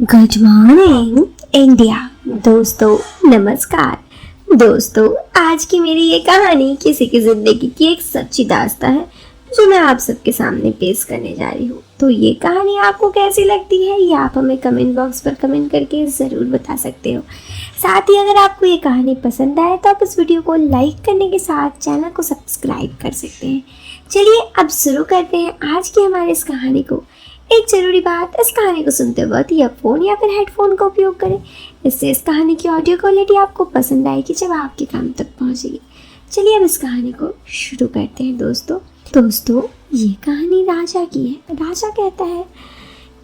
Good morning India. दोस्तों नमस्कार। दोस्तों आज की मेरी ये कहानी किसी की जिंदगी की एक सच्ची दास्तां है जो मैं आप सबके सामने पेश करने जा रही हूँ। तो ये कहानी आपको कैसी लगती है ये आप हमें कमेंट बॉक्स पर कमेंट करके ज़रूर बता सकते हो। साथ ही अगर आपको ये कहानी पसंद आए तो आप इस वीडियो को लाइक करने के साथ चैनल को सब्सक्राइब कर सकते हैं। चलिए अब शुरू करते हैं आज की हमारी इस कहानी को। एक जरूरी बात, इस कहानी को सुनते वक्त ईयरफोन या फिर हेडफोन का उपयोग करें। इससे इस कहानी की ऑडियो क्वालिटी आपको पसंद आएगी जब आपके कान तक पहुंचेगी। चलिए अब इस कहानी को शुरू करते हैं। दोस्तों ये कहानी राजा की है। राजा कहता है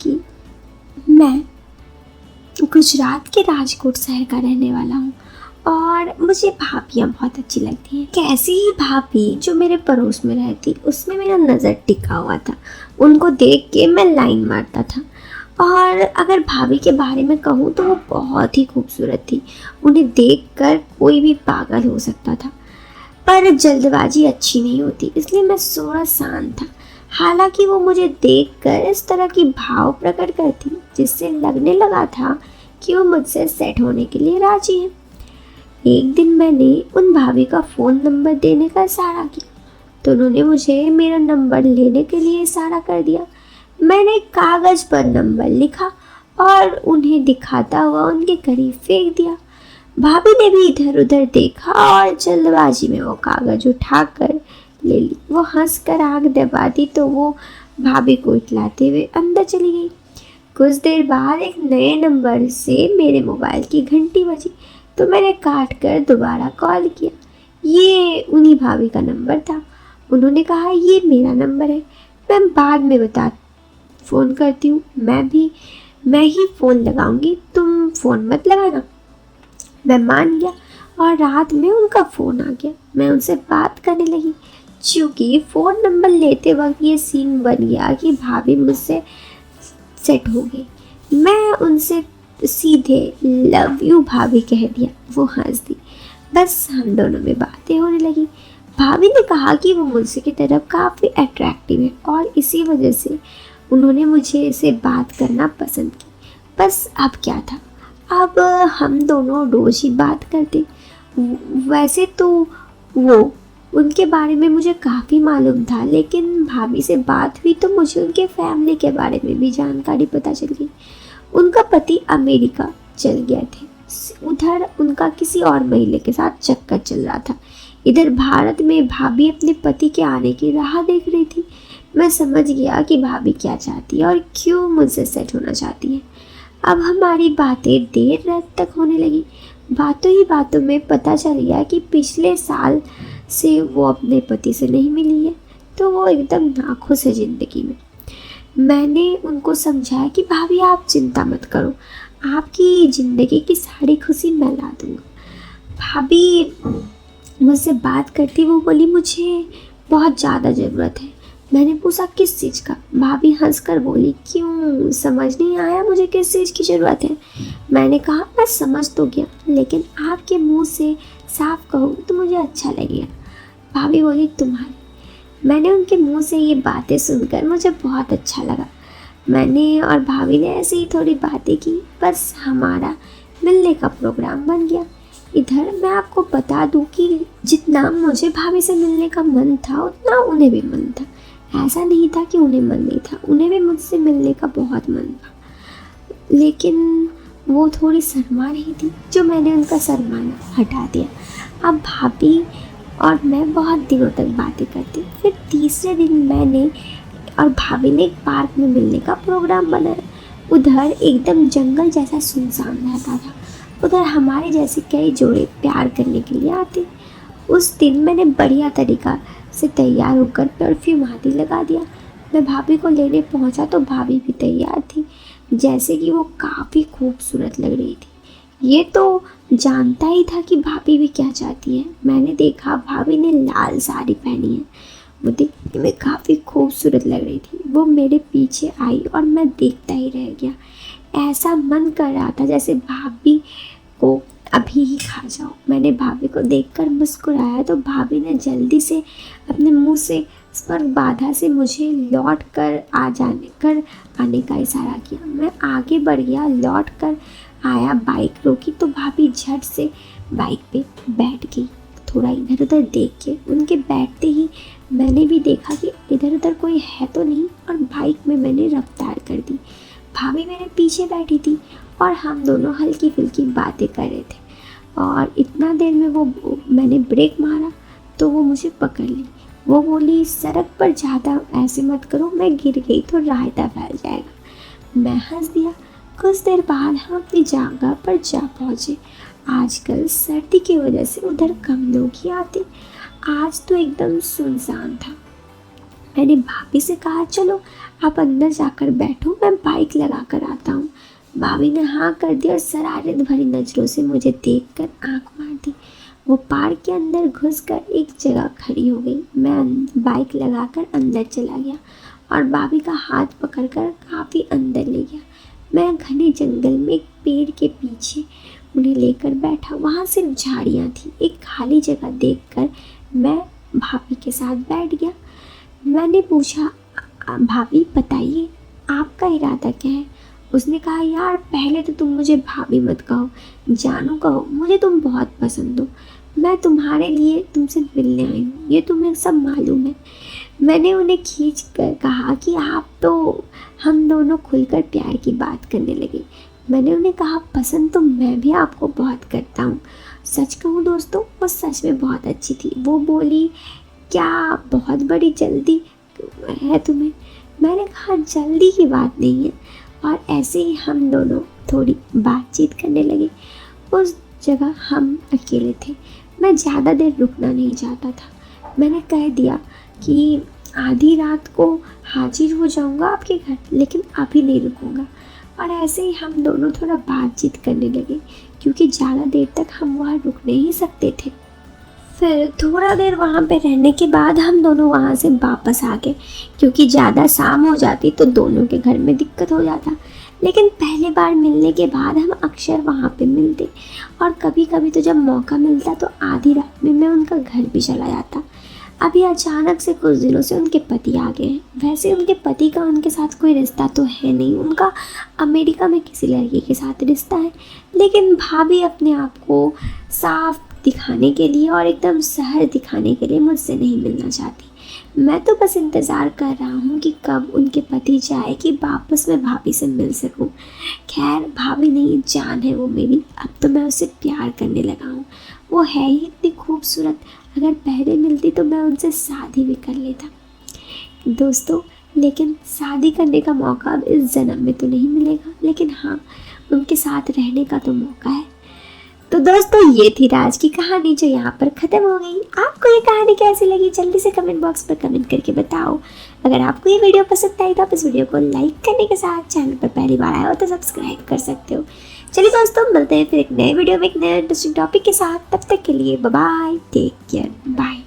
कि मैं गुजरात के राजकोट शहर का रहने वाला हूँ और मुझे भाभियाँ बहुत अच्छी लगती हैं। कैसी ही भाभी जो मेरे पड़ोस में रहती उसमें मेरा नज़र टिका हुआ था। उनको देख के मैं लाइन मारता था। और अगर भाभी के बारे में कहूँ तो वो बहुत ही खूबसूरत थी। उन्हें देखकर कोई भी पागल हो सकता था। पर जल्दबाजी अच्छी नहीं होती, इसलिए मैं थोड़ा शांत था। हालांकि वो मुझे देखकर इस तरह की भाव प्रकट करती जिससे लगने लगा था कि वो मुझसे सेट होने के लिए राजी है। एक दिन मैंने उन भाभी का फ़ोन नंबर देने का इशारा किया तो उन्होंने मुझे मेरा नंबर लेने के लिए इशारा कर दिया। मैंने कागज़ पर नंबर लिखा और उन्हें दिखाता हुआ उनके करीब फेंक दिया। भाभी ने भी इधर उधर देखा और जल्दबाजी में वो कागज़ उठाकर ले ली। वो हंसकर आँख दबा दी तो वो भाभी को इतलाते हुए अंदर चली गई। कुछ देर बाद एक नए नंबर से मेरे मोबाइल की घंटी बजी तो मैंने काट कर दोबारा कॉल किया। ये उन्हीं भाभी का नंबर था। उन्होंने कहा ये मेरा नंबर है, मैं बाद में फ़ोन करती हूँ। मैं ही फ़ोन लगाऊंगी, तुम फ़ोन मत लगाना। मैं मान गया और रात में उनका फ़ोन आ गया। मैं उनसे बात करने लगी। चूँकि फ़ोन नंबर लेते वक्त ये सीन बन गया कि भाभी मुझसे सेट हो गई। मैं उनसे सीधे लव यू भाभी कह दिया। वो हंस दी। बस हम दोनों में बातें होने लगी। भाभी ने कहा कि वो मुझसे की तरफ काफ़ी अट्रैक्टिव है और इसी वजह से उन्होंने मुझे से बात करना पसंद की। बस अब क्या था, अब हम दोनों रोज़ ही बात करते। वैसे तो वो उनके बारे में मुझे काफ़ी मालूम था, लेकिन भाभी से बात हुई तो मुझे उनके फैमिली के बारे में भी जानकारी पता चल गई। उनका पति अमेरिका चल गए थे। उधर उनका किसी और महिला के साथ चक्कर चल रहा था। इधर भारत में भाभी अपने पति के आने की राह देख रही थी। मैं समझ गया कि भाभी क्या चाहती है और क्यों मुझसे सेट होना चाहती है। अब हमारी बातें देर रात तक होने लगी। बातों ही बातों में पता चल गया कि पिछले साल से वो अपने पति से नहीं मिली है, तो वो एकदम नाखुश है ज़िंदगी में। मैंने उनको समझाया कि भाभी आप चिंता मत करो, आपकी ज़िंदगी की सारी खुशी मैं ला दूँगा। भाभी मुझसे बात करती वो बोली मुझे बहुत ज़्यादा ज़रूरत है। मैंने पूछा किस चीज़ का? भाभी हंसकर बोली क्यों समझ नहीं आया मुझे किस चीज़ की ज़रूरत है? मैंने कहा मैं समझ तो गया, लेकिन आपके मुंह से साफ कहूँ तो मुझे अच्छा लगेगा। भाभी बोली तुम्हारी। मैंने उनके मुंह से ये बातें सुनकर मुझे बहुत अच्छा लगा। मैंने और भाभी ने ऐसे ही थोड़ी बातें की, बस हमारा मिलने का प्रोग्राम बन गया। इधर मैं आपको बता दूं कि जितना मुझे भाभी से मिलने का मन था उतना उन्हें भी मन था। ऐसा नहीं था कि उन्हें मन नहीं था, उन्हें भी मुझसे मिलने का बहुत मन था, लेकिन वो थोड़ी शर्मा रही थी, जो मैंने उनका शर्माना हटा दिया। अब भाभी और मैं बहुत दिनों तक बातें करती। फिर तीसरे दिन मैंने और भाभी ने एक पार्क में मिलने का प्रोग्राम बनाया। उधर एकदम जंगल जैसा सुनसान रहता था। उधर हमारे जैसे कई जोड़े प्यार करने के लिए आते। उस दिन मैंने बढ़िया तरीका से तैयार होकर परफ्यूम आदि लगा दिया। मैं भाभी को लेने पहुंचा तो भाभी भी तैयार थी, जैसे कि वो काफ़ी खूबसूरत लग रही थी। ये तो जानता ही था कि भाभी भी क्या चाहती है। मैंने देखा भाभी ने लाल साड़ी पहनी है। वो देखने में काफ़ी खूबसूरत लग रही थी। वो मेरे पीछे आई और मैं देखता ही रह गया। ऐसा मन कर रहा था जैसे भाभी को अभी ही खा जाओ। मैंने भाभी को देखकर मुस्कुराया तो भाभी ने जल्दी से अपने मुंह से उस पर बाधा से मुझे लौट कर आने का इशारा किया। मैं आगे बढ़ गया, लौट कर आया, बाइक रोकी तो भाभी झट से बाइक पे बैठ गई। थोड़ा इधर उधर देख के उनके बैठते ही मैंने भी देखा कि इधर उधर कोई है तो नहीं, और बाइक में मैंने रफ्तार कर दी। भाभी मेरे पीछे बैठी थी और हम दोनों हल्की फुल्की बातें कर रहे थे, और इतना देर में मैंने ब्रेक मारा तो वो मुझे पकड़ ली। वो बोली, सड़क पर ज़्यादा ऐसे मत करो, मैं गिर गई तो रायता फैल जाएगा। मैं हंस दिया। कुछ देर बाद हम अपनी जगह पर जा पहुँचे। आजकल सर्दी की वजह से उधर कम लोग ही आते, आज तो एकदम सुनसान था। मैंने भाभी से कहा, चलो आप अंदर जाकर बैठो, मैं बाइक लगा कर आता हूँ। भाभी ने हाँ कर दी और शरारत भरी नज़रों से मुझे देखकर आंख मार दी। वो पार्क के अंदर घुसकर एक जगह खड़ी हो गई। मैं बाइक लगाकर अंदर चला गया और भाभी का हाथ पकड़कर काफ़ी अंदर ले गया। मैं घने जंगल में एक पेड़ के पीछे उन्हें लेकर बैठा। वहाँ सिर्फ झाड़ियाँ थी। एक खाली जगह देखकर मैं भाभी के साथ बैठ गया। मैंने पूछा, भाभी बताइए आपका इरादा क्या है? उसने कहा, यार पहले तो तुम मुझे भाभी मत कहो, जानू कहो, मुझे तुम बहुत पसंद हो। मैं तुम्हारे लिए तुमसे मिलने आई हूँ, ये तुम्हें सब मालूम है। मैंने उन्हें खींच कर कहा कि आप तो, हम दोनों खुलकर प्यार की बात करने लगे। मैंने उन्हें कहा, पसंद तो मैं भी आपको बहुत करता हूँ। सच कहूँ दोस्तों, वो सच में बहुत अच्छी थी। वो बोली, क्या बहुत बड़ी जल्दी है तुम्हें? मैंने कहा, जल्दी की बात नहीं है। और ऐसे ही हम दोनों थोड़ी बातचीत करने लगे। उस जगह हम अकेले थे। मैं ज़्यादा देर रुकना नहीं चाहता था। मैंने कह दिया कि आधी रात को हाजिर हो जाऊंगा आपके घर, लेकिन अभी नहीं रुकूंगा। और ऐसे ही हम दोनों थोड़ा बातचीत करने लगे, क्योंकि ज़्यादा देर तक हम वहाँ रुक नहीं सकते थे। फिर थोड़ा देर वहाँ पे रहने के बाद हम दोनों वहाँ से वापस आ गए, क्योंकि ज़्यादा शाम हो जाती तो दोनों के घर में दिक्कत हो जाता। लेकिन पहली बार मिलने के बाद हम अक्सर वहाँ पे मिलते, और कभी कभी तो जब मौका मिलता तो आधी रात में मैं उनका घर भी चला जाता। अभी अचानक से कुछ दिनों से उनके पति आ गए हैं। वैसे उनके पति का उनके साथ कोई रिश्ता तो है नहीं, उनका अमेरिका में किसी लड़की के साथ रिश्ता है। लेकिन भाभी अपने आप को साफ दिखाने के लिए और एकदम सहज दिखाने के लिए मुझसे नहीं मिलना चाहती। मैं तो बस इंतज़ार कर रहा हूँ कि कब उनके पति जाए कि वापस मैं भाभी से मिल सकूँ। खैर, भाभी नहीं, जान है वो मेरी। अब तो मैं उससे प्यार करने लगा हूँ। वो है ही इतनी खूबसूरत, अगर पहले मिलती तो मैं उनसे शादी भी कर लेता दोस्तों। लेकिन शादी करने का मौका अब इस जन्म में तो नहीं मिलेगा, लेकिन हाँ, उनके साथ रहने का तो मौका है। तो दोस्तों, ये थी राज की कहानी जो यहाँ पर ख़त्म हो गई। आपको ये कहानी कैसी लगी जल्दी से कमेंट बॉक्स पर कमेंट करके बताओ। अगर आपको ये वीडियो पसंद आई तो आप इस वीडियो को लाइक करने के साथ चैनल पर पहली बार आए हो तो सब्सक्राइब कर सकते हो। चलिए दोस्तों, मिलते हैं फिर एक नए वीडियो में एक नए इंटरेस्टिंग टॉपिक के साथ। तब तक के लिए bye bye, take care, bye.